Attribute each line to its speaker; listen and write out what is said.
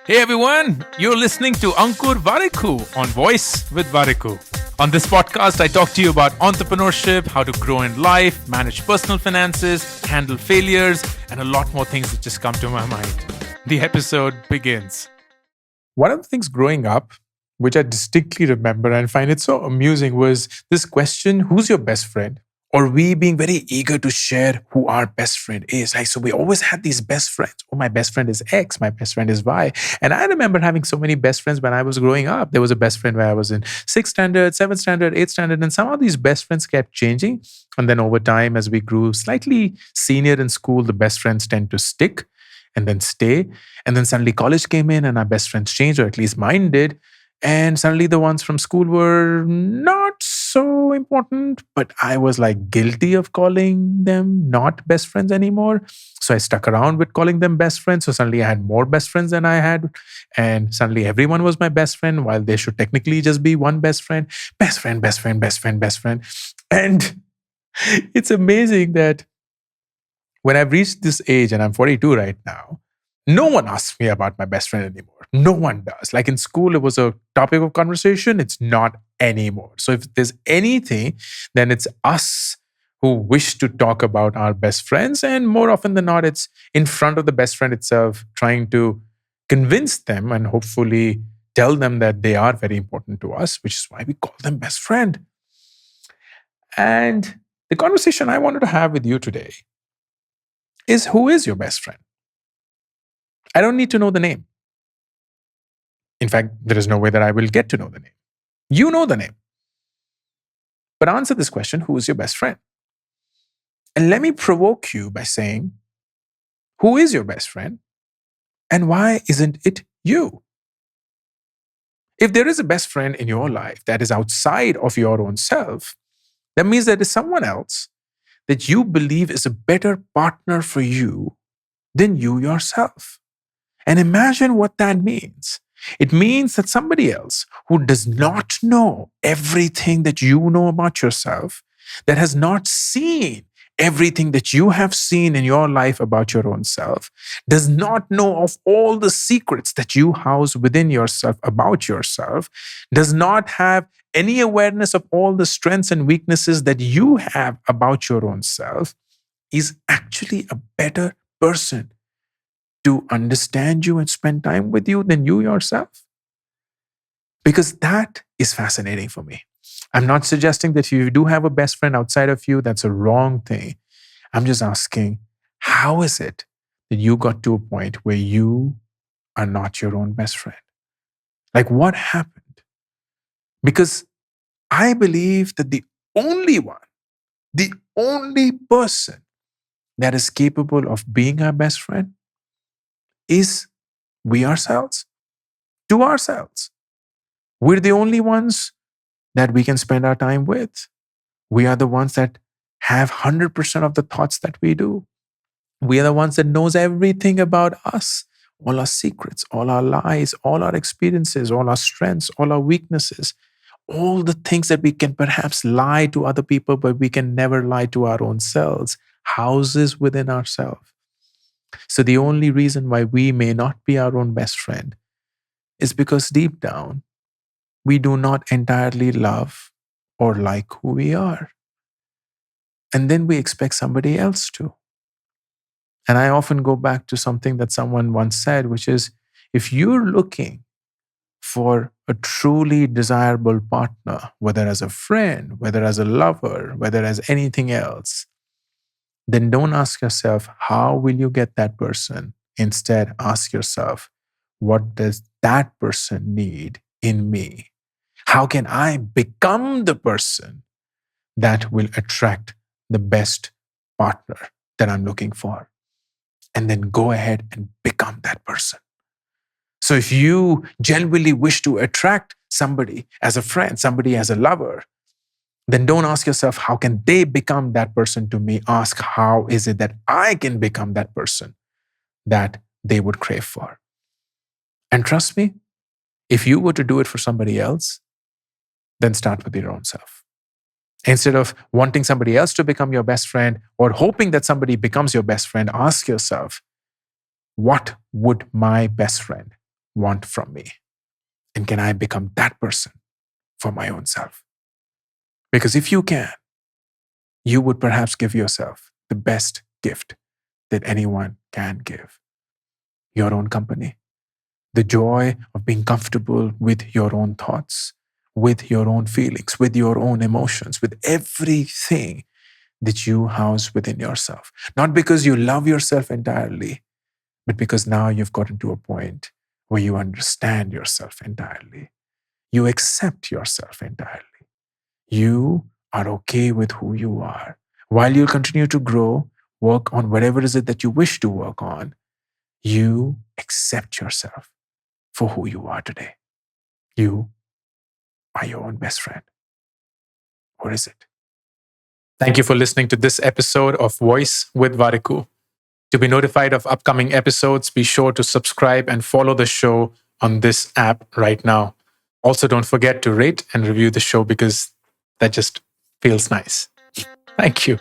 Speaker 1: Hey everyone, you're listening to Ankur Variku on Voice with Variku. On this podcast, I talk to you about entrepreneurship, how to grow in life, manage personal finances, handle failures, and a lot more things that just come to my mind. The episode begins. One of the things growing up, which I distinctly remember and find it so amusing, was this question: who's your best friend? Or we being very eager to share who our best friend is. Like, so we always had these best friends. Oh, my best friend is X, my best friend is Y. And I remember having so many best friends when I was growing up. There was a best friend where I was in sixth standard, seventh standard, eighth standard, and somehow these best friends kept changing. And then over time, as we grew slightly senior in school, the best friends tend to stick and then stay. And then suddenly college came in and our best friends changed, or at least mine did. And suddenly the ones from school were not so important, but I was like guilty of calling them not best friends anymore. So I stuck around with calling them best friends. So suddenly I had more best friends than I had. And suddenly everyone was my best friend, while they should technically just be one best friend. Best friend, best friend, best friend, best friend. And it's amazing that when I've reached this age, and I'm 42 right now, no one asks me about my best friend anymore. No one does. Like in school, it was a topic of conversation. It's not anymore. So if there's anything, then it's us who wish to talk about our best friends. And more often than not, it's in front of the best friend itself, trying to convince them and hopefully tell them that they are very important to us, which is why we call them best friend. And the conversation I wanted to have with you today is, who is your best friend? I don't need to know the name. In fact, there is no way that I will get to know the name. You know the name. But answer this question: who is your best friend? And let me provoke you by saying, who is your best friend? And why isn't it you? If there is a best friend in your life that is outside of your own self, that means there is someone else that you believe is a better partner for you than you yourself. And imagine what that means. It means that somebody else who does not know everything that you know about yourself, that has not seen everything that you have seen in your life about your own self, does not know of all the secrets that you house within yourself about yourself, does not have any awareness of all the strengths and weaknesses that you have about your own self, is actually a better person to understand you and spend time with you than you yourself? Because that is fascinating for me. I'm not suggesting that if you do have a best friend outside of you, that's a wrong thing. I'm just asking, how is it that you got to a point where you are not your own best friend? Like, what happened? Because I believe that the only person that is capable of being our best friend is we ourselves, to ourselves. We're the only ones that we can spend our time with. We are the ones that have 100% of the thoughts that we do. We are the ones that knows everything about us, all our secrets, all our lies, all our experiences, all our strengths, all our weaknesses, all the things that we can perhaps lie to other people, but we can never lie to our own selves, houses within ourselves. So the only reason why we may not be our own best friend is because deep down, we do not entirely love or like who we are. And then we expect somebody else to. And I often go back to something that someone once said, which is, if you're looking for a truly desirable partner, whether as a friend, whether as a lover, whether as anything else, then don't ask yourself, how will you get that person? Instead, ask yourself, what does that person need in me? How can I become the person that will attract the best partner that I'm looking for? And then go ahead and become that person. So if you genuinely wish to attract somebody as a friend, somebody as a lover, then don't ask yourself, how can they become that person to me? Ask, how is it that I can become that person that they would crave for? And trust me, if you were to do it for somebody else, then start with your own self. Instead of wanting somebody else to become your best friend or hoping that somebody becomes your best friend, ask yourself, What would my best friend want from me? And can I become that person for my own self? Because if you can, you would perhaps give yourself the best gift that anyone can give: your own company, the joy of being comfortable with your own thoughts, with your own feelings, with your own emotions, with everything that you house within yourself. Not because you love yourself entirely, but because now you've gotten to a point where you understand yourself entirely. You accept yourself entirely. You are okay with who you are. While you continue to grow, work on whatever is it that you wish to work on, you accept yourself for who you are today. You are your own best friend. Or is it? Thank you for listening to this episode of Voice with Variku. To be notified of upcoming episodes, be sure to subscribe and follow the show on this app right now. Also, don't forget to rate and review the show because that just feels nice. Thank you.